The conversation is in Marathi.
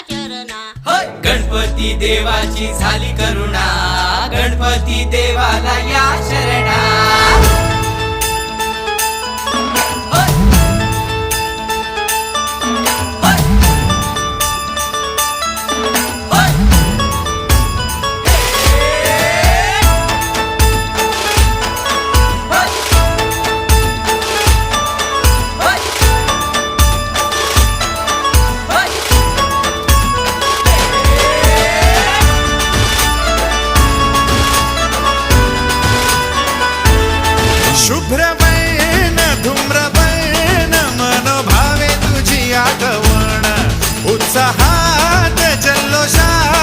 चरणा गणपती देवाची झाली करुणा, गणपती देवाला या शरणा। शुभ्रवैन धूम्रवैन मनोभावे तुझी आठवण, उत्साहात जल्लोषात